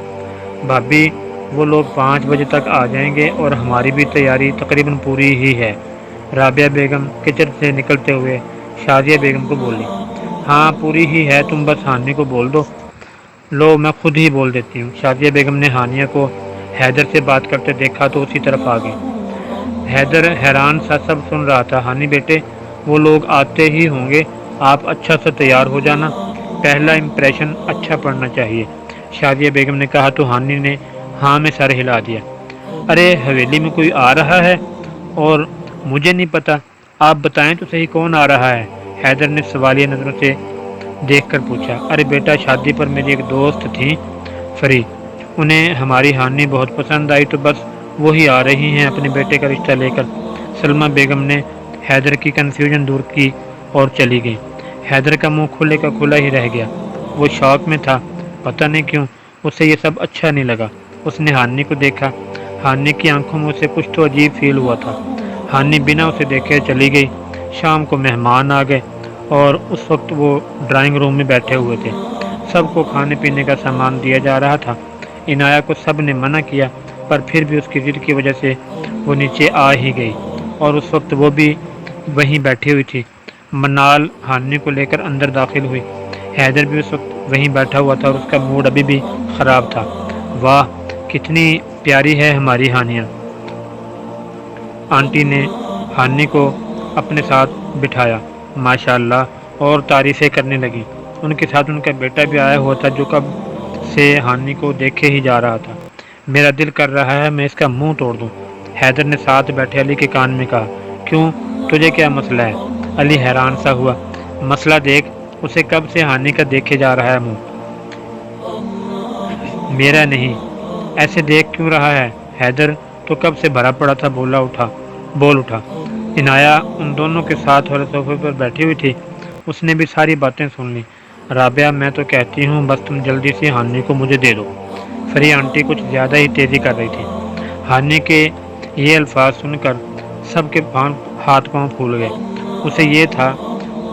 بھابی، وہ لوگ 5 بجے تک آ جائیں گے اور ہماری بھی تیاری تقریباً پوری ہی ہے۔ رابعہ بیگم کچن سے نکلتے ہوئے شازیہ بیگم کو بولی۔ ہاں پوری ہی ہے، تم بس ہانی کو بول دو۔ لو میں خود ہی بول دیتی ہوں۔ شازیہ بیگم نے ہانیہ کو حیدر سے بات کرتے دیکھا تو اسی طرف آ گئی۔ حیدر حیران سا سب سن رہا تھا۔ ہانی بیٹے، وہ لوگ آتے ہی ہوں گے، آپ اچھا سا تیار ہو جانا، پہلا امپریشن اچھا پڑنا چاہیے، شازیہ بیگم نے کہا تو ہانی نے ہاں میں سر ہلا دیا۔ ارے حویلی میں کوئی آ رہا ہے اور مجھے نہیں پتا، آپ بتائیں تو صحیح کون آ رہا ہے؟ حیدر نے سوالیہ نظروں سے دیکھ کر پوچھا۔ ارے بیٹا، شادی پر میری ایک دوست تھیں فری، انہیں ہماری ہانی بہت پسند آئی تو بس وہی آ رہی ہیں اپنے بیٹے کا رشتہ لے کر۔ سلمہ بیگم نے حیدر کی کنفیوژن دور کی اور چلی گئی۔ حیدر کا منہ کھلے کا کھلا ہی رہ گیا۔ وہ شوق میں تھا، پتہ نہیں کیوں اسے یہ سب اچھا نہیں لگا۔ اس نے ہانی کو دیکھا، ہانی کی آنکھوں میں اسے کچھ تو عجیب فیل ہوا تھا۔ ہانی بنا اسے دیکھے چلی گئی۔ شام کو مہمان آ گئے اور اس وقت وہ ڈرائنگ روم میں بیٹھے ہوئے تھے، سب کو کھانے پینے کا سامان دیا جا رہا تھا۔ عنایہ کو سب نے منع کیا، پر پھر بھی اس کی ضد کی وجہ سے وہ نیچے آ ہی گئی، اور اس وقت وہ بھی وہیں بیٹھی ہوئی تھی۔ منال ہانی کو لے کر اندر داخل ہوئی۔ حیدر بھی اس وقت وہیں بیٹھا ہوا تھا اور اس کا موڈ ابھی بھی خراب تھا۔ واہ کتنی پیاری ہے ہماری ہانیہ، آنٹی نے ہانی کو اپنے ساتھ بٹھایا، ماشاء اللہ، اور تعریفیں کرنے لگی۔ ان کے ساتھ ان کا بیٹا بھی آیا ہوا تھا جو کب سے ہانی کو دیکھے ہی جا رہا تھا۔ میرا دل کر رہا ہے میں اس کا منہ توڑ دوں، حیدر نے ساتھ بیٹھے علی کے کان میں کہا۔ کیوں، تجھے کیا مسئلہ ہے؟ علی حیران سا ہوا۔ مسئلہ دیکھ، اسے کب سے ہانی کا دیکھے جا رہا ہے منہ، میرا نہیں۔ ایسے دیکھ کیوں رہا ہے؟ حیدر تو کب سے بھرا پڑا تھا، بول اٹھا۔ عنایہ ان دونوں کے ساتھ والے صوفے پر بیٹھی ہوئی تھی، اس نے بھی ساری باتیں سن لی۔ رابعہ میں تو کہتی ہوں بس تم جلدی سے ہانی کو مجھے دے دو۔ فری آنٹی کچھ زیادہ ہی تیزی کر رہی تھی۔ ہانی کے یہ الفاظ سن کر سب کے ہاتھ پاؤں پھول گئے۔ اسے یہ تھا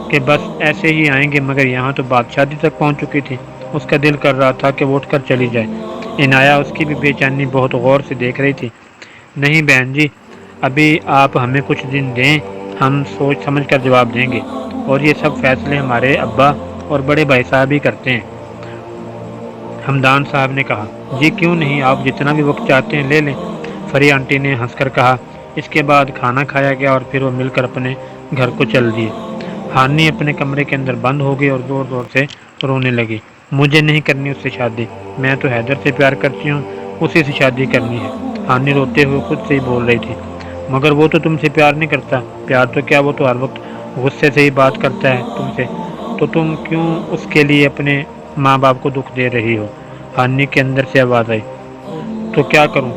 کہ بس ایسے ہی آئیں گے، مگر یہاں تو بات شادی تک پہنچ چکی تھی۔ اس کا دل کر رہا تھا کہ وہ اٹھ کر چلی جائے۔ عنایہ اس کی بھی بے چینی بہت غور سے دیکھ رہی تھی۔ نہیں بہن جی، ابھی آپ ہمیں کچھ دن دیں، ہم سوچ سمجھ کر جواب دیں گے، اور یہ سب فیصلے ہمارے ابا اور بڑے بھائی صاحب ہی کرتے ہیں، حمدان صاحب نے کہا۔ جی کیوں نہیں، آپ جتنا بھی وقت چاہتے ہیں لے لیں، فری آنٹی نے ہنس کر کہا۔ اس کے بعد کھانا کھایا گیا اور پھر وہ مل کر اپنے گھر کو چل دیے۔ ہانی اپنے کمرے کے اندر بند ہو گئی اور زور زور سے رونے لگی۔ مجھے نہیں کرنی اس سے شادی، میں تو حیدر سے پیار کرتی ہوں، اسی سے شادی کرنی ہے۔ ہانی روتے ہوئے خود سے ہی بول رہی تھی، مگر وہ تو تم سے پیار نہیں کرتا۔ پیار تو کیا، وہ تو ہر وقت غصے سے ہی بات کرتا ہے تم سے، تو تم کیوں اس کے لیے اپنے ماں باپ کو دکھ دے رہی ہو؟ ہانی کے اندر سے آواز آئی۔ تو کیا کروں؟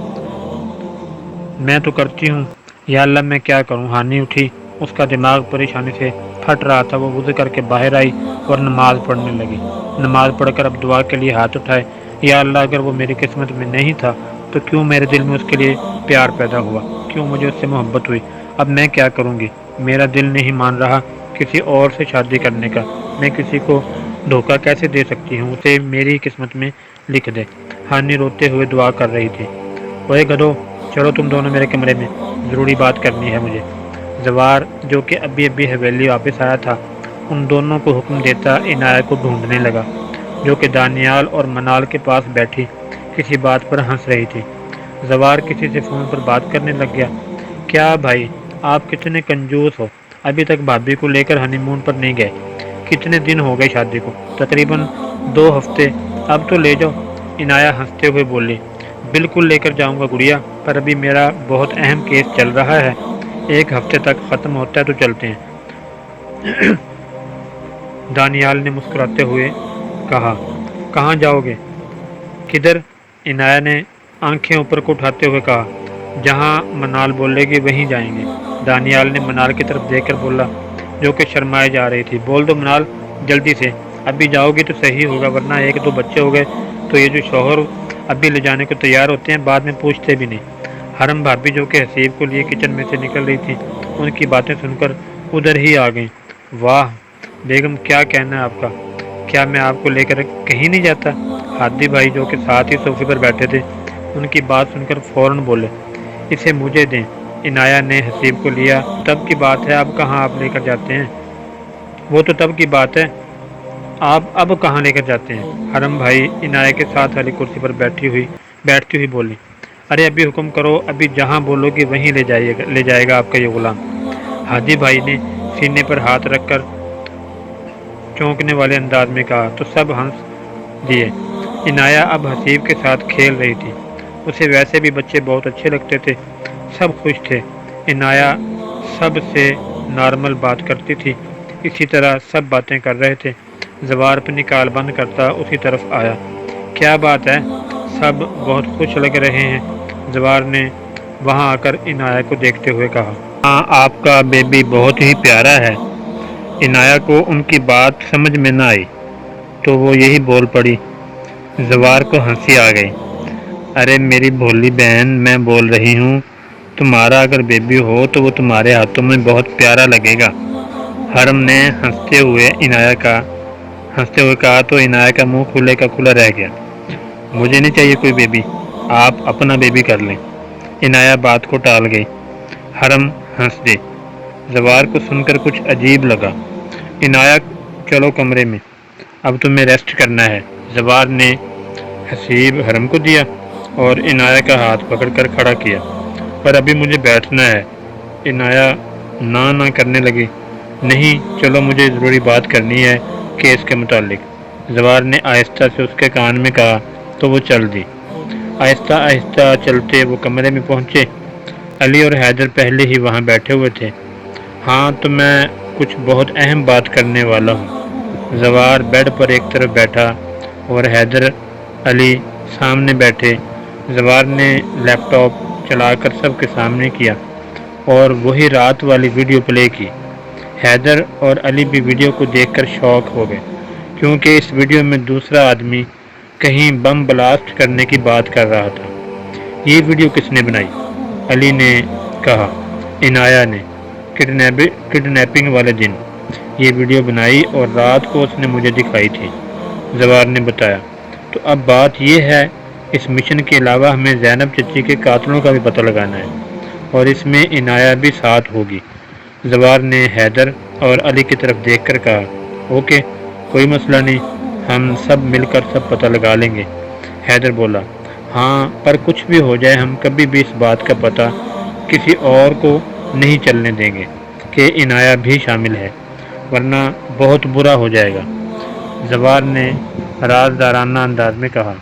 میں تو کرتی ہوں۔ یا اللہ میں کیا کروں؟ ہانی اٹھی، اس کا دماغ پریشانی سے پھٹ رہا تھا۔ وہ وضو کر کے باہر آئی اور نماز پڑھنے لگی۔ نماز پڑھ کر اب دعا کے لیے ہاتھ اٹھائے، یا اللہ اگر وہ میری قسمت میں نہیں تھا تو کیوں میرے دل میں اس کے لیے پیار پیدا ہوا، کیوں مجھے اس سے محبت ہوئی؟ اب میں کیا کروں گی؟ میرا دل نہیں مان رہا کسی اور سے شادی کرنے کا۔ میں کسی کو دھوکہ کیسے دے سکتی ہوں؟ اسے میری قسمت میں لکھ دے۔ ہانی روتے ہوئے دعا کر رہی تھی۔ اوے گدھو، چلو تم دونوں میرے کمرے میں، ضروری بات کرنی ہے مجھے۔ زوار جو کہ ابھی حویلی واپس آیا تھا، ان دونوں کو حکم دیتا عنایہ کو ڈھونڈنے لگا، جو کہ دانیال اور منال کے پاس بیٹھی کسی بات پر ہنس رہی تھی۔ زوار کسی سے فون پر بات کرنے لگ گیا۔ کیا بھائی، آپ کتنے کنجوس ہو، ابھی تک بھابھی کو لے کر ہنی مون پر نہیں گئے؟ کتنے دن ہو گئے شادی کو؟ تقریباً 2 ہفتے، اب تو لے جاؤ۔ عنایہ ہنستے ہوئے بولی۔ بالکل لے کر جاؤں گا گڑیا، پر ابھی میرا بہت اہم کیس چل رہا ہے، 1 ہفتے تک ختم ہوتا ہے تو چلتے ہیں۔ دانیال نے مسکراتے ہوئے کہا۔ کہاں جاؤ گے؟ کدھر؟ عنایہ نے آنکھیں اوپر کو اٹھاتے ہوئے کہا۔ جہاں منال بولے گی وہیں جائیں گے۔ دانیال نے منال کی طرف دیکھ کر بولا، جو کہ شرمائے جا رہی تھی۔ بول دو منال، جلدی سے، ابھی جاؤ گی تو صحیح ہوگا، ورنہ 1-2 بچے ہو گئے تو یہ جو شوہر ابھی لے جانے کو تیار ہوتے ہیں بعد میں پوچھتے بھی نہیں۔ حرم بھابھی جو کہ حسیب کو لیے کچن میں سے نکل رہی تھی، ان کی باتیں سن کر ادھر ہی آ گئیں۔ واہ بیگم، کیا کہنا ہے آپ کا؟ کیا میں آپ کو لے کر کہیں نہیں جاتا؟ ہادی بھائی جو کہ ساتھ ہی صوفے پر بیٹھے تھے، ان کی بات سن کر فوراً بولے، اسے مجھے دیں۔ عنایہ نے حسیب کو لیا۔ تب کی بات ہے، اب کہاں آپ لے کر جاتے ہیں؟ وہ تو تب کی بات ہے، آپ اب کہاں لے کر جاتے ہیں؟ حرم بھائی عنایہ کے ساتھ والی کرسی پر بیٹھتی ہوئی بولی۔ ارے ابھی حکم کرو، ابھی جہاں بولو گی وہیں لے جائے گا آپ کا یہ غلام۔ ہادی بھائی نے سینے پر ہاتھ رکھ کر چونکنے والے انداز میں کہا تو سب ہنس دیے۔ عنایہ اب حسیب کے ساتھ کھیل رہی تھی، اسے ویسے بھی بچے بہت اچھے لگتے تھے، سب خوش تھے۔ عنایہ سب سے نارمل بات کرتی تھی، اسی طرح سب باتیں کر رہے تھے۔ زوار اپنی کال بند کرتا اسی طرف آیا۔ کیا بات ہے، سب بہت خوش لگ رہے ہیں؟ زوار نے وہاں آ کر عنایہ کو دیکھتے ہوئے کہا۔ ہاں، آپ کا بیبی بہت ہی پیارا ہے۔ عنایہ کو ان کی بات سمجھ میں نہ آئی تو وہ یہی بول پڑی۔ زوار کو ہنسی آ گئی۔ ارے میری بھولی بہن، میں بول رہی ہوں، تمہارا اگر بیبی ہو تو وہ تمہارے ہاتھوں میں بہت پیارا لگے گا۔ حرم نے ہنستے ہوئے کہا تو عنایہ کا منہ کھلے کا کھلا رہ گیا۔ مجھے نہیں چاہیے کوئی بیبی، آپ اپنا بیبی کر لیں۔ عنایہ بات کو ٹال گئی۔ حرم ہنس دے۔ زوار کو سن کر کچھ عجیب لگا۔ عنایہ چلو کمرے میں، اب تمہیں ریسٹ کرنا ہے۔ زوار نے حسیب حرم کو دیا اور عنایہ کا ہاتھ پکڑ کر کھڑا کیا۔ پر ابھی مجھے بیٹھنا ہے۔ عنایہ نہ کرنے لگی۔ نہیں، چلو مجھے ضروری بات کرنی ہے کیس کے متعلق۔ زوار نے آہستہ سے اس کے کان میں کہا تو وہ چل دی۔ آہستہ آہستہ چلتے وہ کمرے میں پہنچے۔ علی اور حیدر پہلے ہی وہاں بیٹھے ہوئے تھے۔ ہاں تو میں کچھ بہت اہم بات کرنے والا ہوں۔ زوار بیڈ پر ایک طرف بیٹھا اور حیدر علی سامنے بیٹھے۔ زوار نے لیپ ٹاپ چلا کر سب کے سامنے کیا اور وہی رات والی ویڈیو پلے کی۔ حیدر اور علی بھی ویڈیو کو دیکھ کر شوق ہو گئے، کیونکہ اس ویڈیو میں دوسرا آدمی کہیں بم بلاسٹ کرنے کی بات کر رہا تھا۔ یہ ویڈیو کس نے بنائی؟ علی نے کہا۔ عنایہ نے کڈنیپنگ والے دن یہ ویڈیو بنائی اور رات کو اس نے مجھے دکھائی تھی، زوار نے بتایا۔ تو اب بات یہ ہے، اس مشن کے علاوہ ہمیں زینب چچی کے قاتلوں کا بھی پتہ لگانا ہے، اور اس میں عنایہ بھی ساتھ ہوگی۔ زوار نے حیدر اور علی کی طرف دیکھ کر کہا۔ اوکے، کوئی مسئلہ نہیں، ہم سب مل کر سب پتہ لگا لیں گے۔ حیدر بولا۔ ہاں، پر کچھ بھی ہو جائے ہم کبھی بھی اس بات کا پتہ کسی اور کو نہیں چلنے دیں گے کہ عنایہ بھی شامل ہے، ورنہ بہت برا ہو جائے گا، زوار نے رازدارانہ انداز میں کہا۔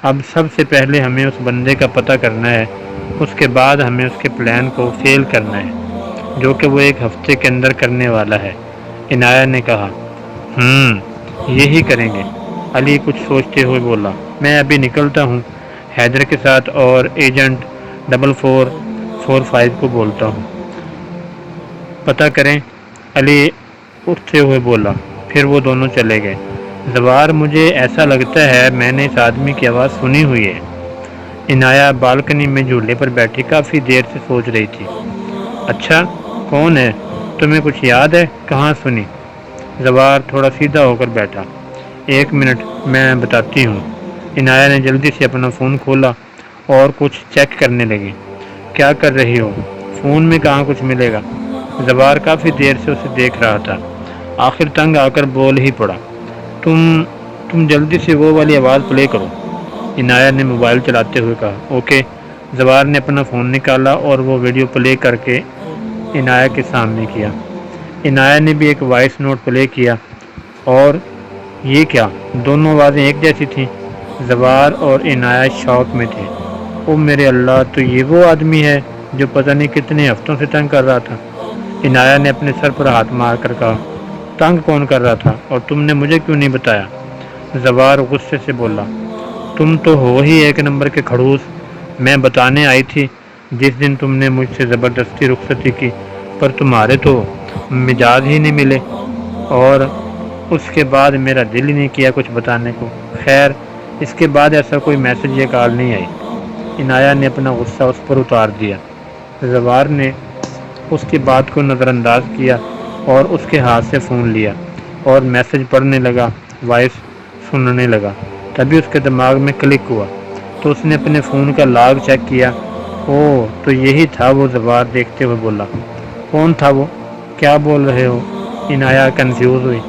اب سب سے پہلے ہمیں اس بندے کا پتہ کرنا ہے، اس کے بعد ہمیں اس کے پلان کو فیل کرنا ہے، جو کہ وہ 1 ہفتے کے اندر کرنے والا ہے۔ عنایہ نے کہا، یہی کریں گے۔ علی کچھ سوچتے ہوئے بولا، میں ابھی نکلتا ہوں، حیدر کے ساتھ اور ایجنٹ 4445 کو بولتا ہوں، پتہ کریں۔ علی اٹھتے ہوئے بولا، پھر وہ دونوں چلے گئے۔ زوار، مجھے ایسا لگتا ہے میں نے اس آدمی کی آواز سنی ہوئی ہے۔ عنایہ بالکنی میں جھولے پر بیٹھی کافی دیر سے سوچ رہی تھی۔ اچھا، کون ہے؟ تمہیں کچھ یاد ہے؟ کہاں سنی؟ زوار تھوڑا سیدھا ہو کر بیٹھا۔ 1 منٹ، میں بتاتی ہوں۔ عنایہ نے جلدی سے اپنا فون کھولا اور کچھ چیک کرنے لگی۔ کیا کر رہی ہو؟ فون میں کہاں کچھ ملے گا؟ زوار کافی دیر سے اسے دیکھ رہا تھا، آخر تنگ آ کر بول ہی پڑا، تم جلدی سے وہ والی آواز پلے کرو۔ عنایہ نے موبائل چلاتے ہوئے کہا، اوکے۔ زوار نے اپنا فون نکالا اور وہ ویڈیو پلے کر کے عنایہ کے سامنے کیا۔ عنایہ نے بھی ایک وائس نوٹ پلے کیا، اور یہ کیا، دونوں آوازیں ایک جیسی تھیں۔ زوار اور عنایہ شوق میں تھے۔ او میرے اللہ، تو یہ وہ آدمی ہے جو پتہ نہیں کتنے ہفتوں سے تنگ کر رہا تھا۔ عنایہ نے اپنے سر پر ہاتھ مار کر کہا، تنگ کون کر رہا تھا، اور تم نے مجھے کیوں نہیں بتایا؟ زوار غصے سے بولا، تم تو ہو ہی 1 نمبر کے کھڑوس۔ میں بتانے آئی تھی جس دن تم نے مجھ سے زبردستی رخصتی کی، پر تمہارے تو مزاج ہی نہیں ملے، اور اس کے بعد میرا دل ہی نہیں کیا کچھ بتانے کو۔ خیر، اس کے بعد ایسا کوئی میسج یا کال نہیں آئی۔ عنایہ نے اپنا غصہ اس پر اتار دیا۔ زوار نے اس کی بات کو نظر انداز کیا اور اس کے ہاتھ سے فون لیا اور میسج پڑھنے لگا، وائس سننے لگا۔ تبھی اس کے دماغ میں کلک ہوا تو اس نے اپنے فون کا لاگ چیک کیا۔ اوہ، تو یہی تھا وہ۔ زوار دیکھتے ہوئے بولا، کون تھا وہ؟ کیا بول رہے ہو؟ عنایہ کنفیوز ہوئی۔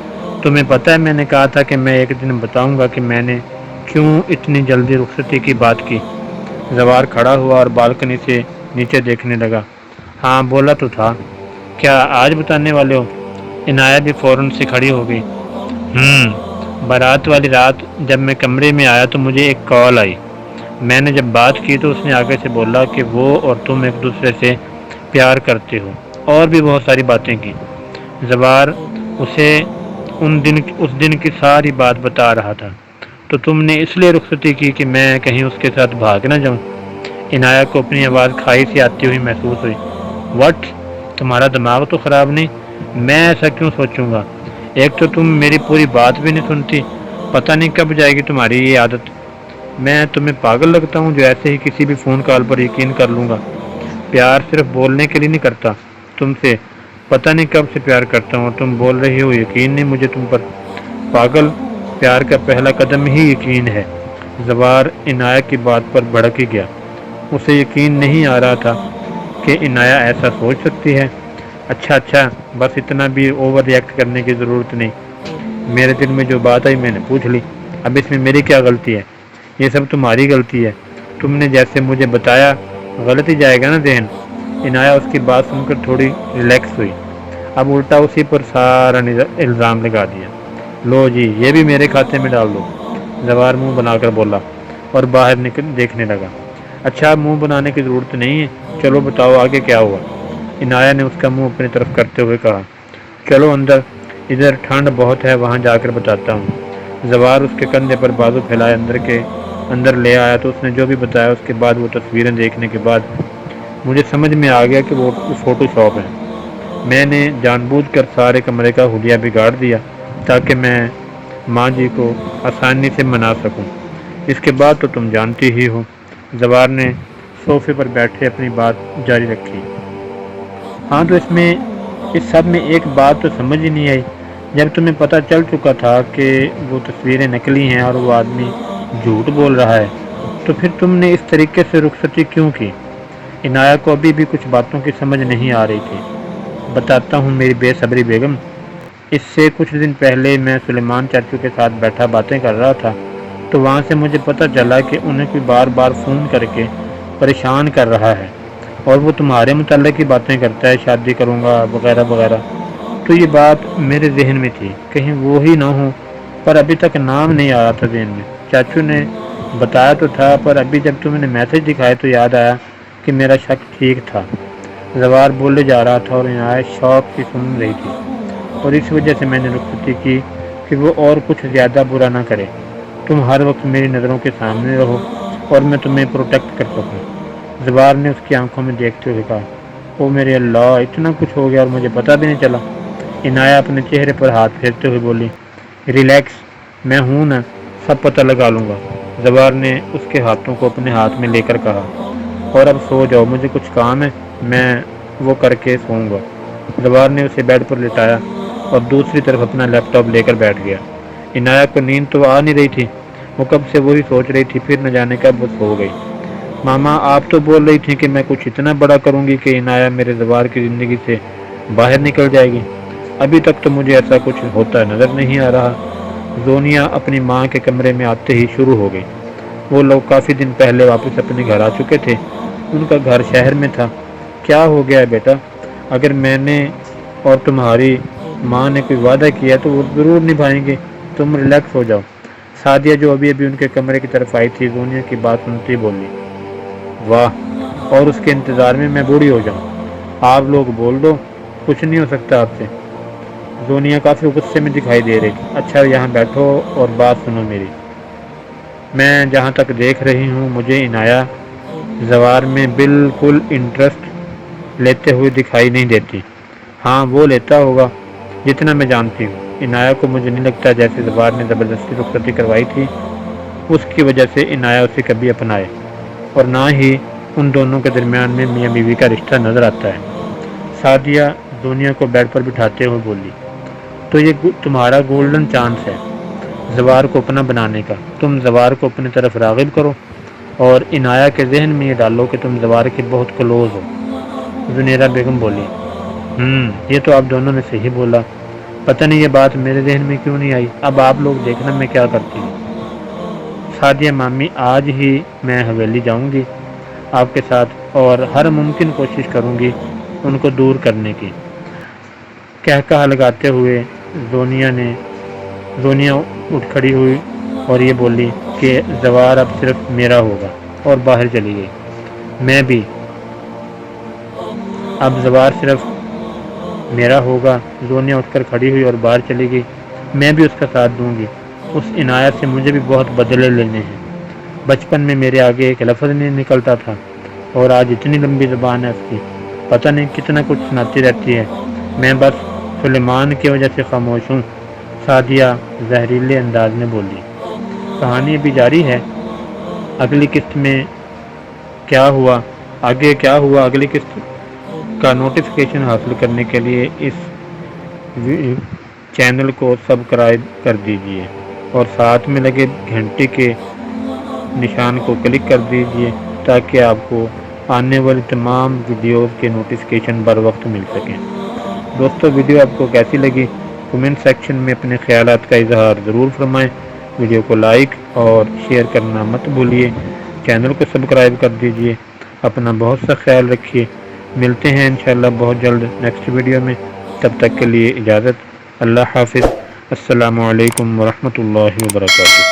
تمہیں پتہ ہے میں نے کہا تھا کہ میں ایک دن بتاؤں گا کہ میں نے کیوں اتنی جلدی رخصتی کی بات کی۔ زوار کھڑا ہوا اور بالکنی سے نیچے دیکھنے لگا۔ ہاں، بولا تو تھا۔ کیا آج بتانے والے ہو؟ عنایہ بھی فوراً سے کھڑی ہو گئی۔ بارات والی رات جب میں کمرے میں آیا تو مجھے ایک کال آئی۔ میں نے جب بات کی تو اس نے آگے سے بولا کہ وہ اور تم ایک دوسرے سے پیار کرتے ہو، اور بھی بہت ساری باتیں کی۔ زوار اسے اس دن کی ساری بات بتا رہا تھا۔ تو تم نے اس لیے رخصتی کی کہ میں کہیں اس کے ساتھ بھاگ نہ جاؤں؟ عنایہ کو اپنی آواز کھائی سی آتی ہوئی محسوس ہوئی۔ وٹ، تمہارا دماغ تو خراب نہیں؟ میں ایسا کیوں سوچوں گا؟ ایک تو تم میری پوری بات بھی نہیں سنتی، پتہ نہیں کب جائے گی تمہاری یہ عادت۔ میں تمہیں پاگل لگتا ہوں جو ایسے ہی کسی بھی فون کال پر یقین کر لوں گا؟ پیار صرف بولنے کے لیے نہیں کرتا، تم سے پتہ نہیں کب سے پیار کرتا ہوں، اور تم بول رہی ہو یقین نہیں مجھے تم پر؟ پاگل، پیار کا پہلا قدم ہی یقین ہے۔ زوار عنایہ کی بات پر بھڑک ہی گیا۔ اسے یقین نہیں آ رہا تھا کہ عنایہ ایسا سوچ سکتی ہے۔ اچھا، بس اتنا بھی اوور ری ایکٹ کرنے کی ضرورت نہیں۔ میرے دل میں جو بات آئی میں نے پوچھ لی، اب اس میں میری کیا غلطی ہے؟ یہ سب تمہاری غلطی ہے، تم نے جیسے مجھے بتایا۔ غلط ہی جائے گا نا ذہن؟ عنایہ اس کی بات سن کر تھوڑی ریلیکس ہوئی۔ اب الٹا اسی پر سارا الزام لگا دیا۔ لو جی، یہ بھی میرے کھاتے میں ڈال دو۔ زوار منہ بنا کر بولا اور باہر دیکھنے لگا۔ اچھا، منہ بنانے کی ضرورت نہیں ہے، چلو بتاؤ آگے کیا ہوا؟ عنایہ نے اس کا منہ اپنی طرف کرتے ہوئے کہا، چلو اندر، ادھر ٹھنڈ بہت ہے، وہاں جا کر بتاتا ہوں۔ زوار اس کے کندھے پر بازو پھیلائے اندر لے آیا تو اس نے جو بھی بتایا اس کے بعد وہ تصویریں دیکھنے کے بعد مجھے سمجھ میں آ گیا کہ وہ فوٹو شاپ ہے۔ میں نے جان بوجھ کر سارے کمرے کا حلیہ بگاڑ دیا تاکہ میں ماں جی کو آسانی سے منا سکوں۔ اس کے بعد تو تم جانتی ہی ہو۔ زوار نے صوفے پر بیٹھے اپنی بات جاری رکھی۔ ہاں، تو اس سب میں ایک بات تو سمجھ ہی نہیں آئی، جب تمہیں پتہ چل چکا تھا کہ وہ تصویریں نکلی ہیں اور وہ آدمی جھوٹ بول رہا ہے، تو پھر تم نے اس طریقے سے رخصتی کیوں کی؟ عنایہ کو ابھی بھی کچھ باتوں کی سمجھ نہیں آ رہی تھی۔ بتاتا ہوں میری بے صبری بیگم۔ اس سے کچھ دن پہلے میں سلیمان چاچو کے ساتھ بیٹھا باتیں کر رہا تھا، تو وہاں سے مجھے پتہ چلا کہ انہیں کوئی بار بار فون کر کے پریشان کر رہا ہے، اور وہ تمہارے متعلق ہی باتیں کرتا ہے، شادی کروں گا وغیرہ وغیرہ۔ تو یہ بات میرے ذہن میں تھی کہیں وہ ہی نہ ہو، پر ابھی تک نام نہیں آ رہا تھا ذہن میں۔ چاچو نے بتایا تو تھا، پر ابھی جب تم نے میسج دکھائے تو یاد آیا کہ میرا شک ٹھیک تھا۔ زوار بولے جا رہا تھا اور عنایت شوق سے سن رہی تھی، اور اس وجہ سے میں نے رخصتی کی کہ وہ اور کچھ زیادہ برا نہ کرے۔ تم ہر وقت میری نظروں کے سامنے رہو اور میں تمہیں پروٹیکٹ کر سکوں۔ زوار نے اس کی آنکھوں میں دیکھتے ہوئے کہا، او میرے اللہ، اتنا کچھ ہو گیا اور مجھے پتہ بھی نہیں چلا۔ عنایت اپنے چہرے پر ہاتھ پھیرتے ہوئے بولی، ریلیکس، میں ہوں نا، سب پتہ لگا لوں گا۔ زوار نے اس کے ہاتھوں کو اپنے ہاتھ میں لے کر کہا، اور اب سو جاؤ، مجھے کچھ کام ہے، میں وہ کر کے سوؤں گا۔ زوار نے اسے بیڈ پر لٹایا اور دوسری طرف اپنا لیپ ٹاپ لے کر بیٹھ گیا۔ عنایت کو نیند تو آ نہیں رہی تھی، وہ کب سے وہی سوچ رہی تھی، پھر نہ جانے کب وہ سو گئی۔ ماما، آپ تو بول رہی تھی کہ میں کچھ اتنا بڑا کروں گی کہ عنایت میرے زوار کی زندگی سے باہر نکل جائے گی۔ ابھی تک تو مجھے ایسا کچھ ہوتا نظر نہیں آ رہا۔ زونیا اپنی ماں کے کمرے میں آتے ہی شروع ہو گئی۔ وہ لوگ کافی دن پہلے واپس اپنے گھر آ چکے تھے، ان کا گھر شہر میں تھا۔ کیا ہو گیا ہے بیٹا؟ اگر میں نے اور تمہاری ماں نے کوئی وعدہ کیا تو وہ ضرور نبھائیں گے، تم ریلیکس ہو جاؤ۔ سعدیہ جو ابھی ان کے کمرے کی طرف آئی تھی، زونیا کی بات سنتی بولی، واہ، اور اس کے انتظار میں میں بوڑھی ہو جاؤں؟ آپ لوگ بول دو، کچھ نہیں ہو سکتا آپ سے۔ زونیا کافی غصے میں دکھائی دے رہی تھی۔ اچھا یہاں بیٹھو اور بات سنو میری۔ میں جہاں تک دیکھ رہی ہوں، مجھے عنایت زوار میں بالکل انٹرسٹ لیتے ہوئے دکھائی نہیں دیتی۔ ہاں وہ لیتا ہوگا، جتنا میں جانتی ہوں۔ عنایت کو مجھے نہیں لگتا جیسے زوار نے زبردستی رخصتی کروائی تھی، اس کی وجہ سے عنایت اسے کبھی اپنائے، اور نہ ہی ان دونوں کے درمیان میں میاں بیوی کا رشتہ نظر آتا ہے۔ سعدیہ زونیا کو بیڈ پر بٹھاتے ہوئے بولی، تو یہ تمہارا گولڈن چانس ہے زوار کو اپنا بنانے کا۔ تم زوار کو اپنی طرف راغب کرو اور عنایت کے ذہن میں یہ ڈالو کہ تم زوار کے بہت کلوز ہو۔ زنیرہ بیگم بولی، یہ تو آپ دونوں نے صحیح بولا، پتہ نہیں یہ بات میرے ذہن میں کیوں نہیں آئی، اب آپ لوگ دیکھنا میں کیا کرتی ہوں۔ سعدیہ مامی، آج ہی میں حویلی جاؤں گی آپ کے ساتھ، اور ہر ممکن کوشش کروں گی ان کو دور کرنے کی۔ کہا لگاتے ہوئے زونیا اٹھ کھڑی ہوئی اور یہ بولی کہ زوار اب صرف میرا ہوگا، اور باہر چلی گئی۔ میں بھی، اب زوار صرف میرا ہوگا۔ زونیا اٹھ کر کھڑی ہوئی اور باہر چلی گئی۔ میں بھی اس کا ساتھ دوں گی، اس عنایت سے مجھے بھی بہت بدلے لینے ہیں۔ بچپن میں میرے آگے ایک لفظ نہیں نکلتا تھا، اور آج اتنی لمبی زبان ہے اس کی، پتہ نہیں کتنا کچھ سناتی رہتی ہے۔ میں بس سلیمان کی وجہ سے خاموش ہوں۔ سعدیہ زہریلے انداز میں بولی۔ کہانی ابھی جاری ہے، اگلی قسط میں کیا ہوا، آگے کیا ہوا، اگلی قسط کا نوٹیفیکیشن حاصل کرنے کے لیے اس چینل کو سبسکرائب کر دیجئے اور ساتھ میں لگے گھنٹی کے نشان کو کلک کر دیجئے تاکہ آپ کو آنے والی تمام ویڈیوز کے نوٹیفیکیشن بر وقت مل سکیں۔ دوستو، ویڈیو آپ کو کیسی لگی؟ کمنٹ سیکشن میں اپنے خیالات کا اظہار ضرور فرمائیں۔ ویڈیو کو لائک اور شیئر کرنا مت بھولیے، چینل کو سبسکرائب کر دیجئے۔ اپنا بہت سا خیال رکھیے، ملتے ہیں انشاءاللہ بہت جلد نیکسٹ ویڈیو میں۔ تب تک کے لیے اجازت، اللہ حافظ، السلام علیکم ورحمۃ اللہ وبرکاتہ۔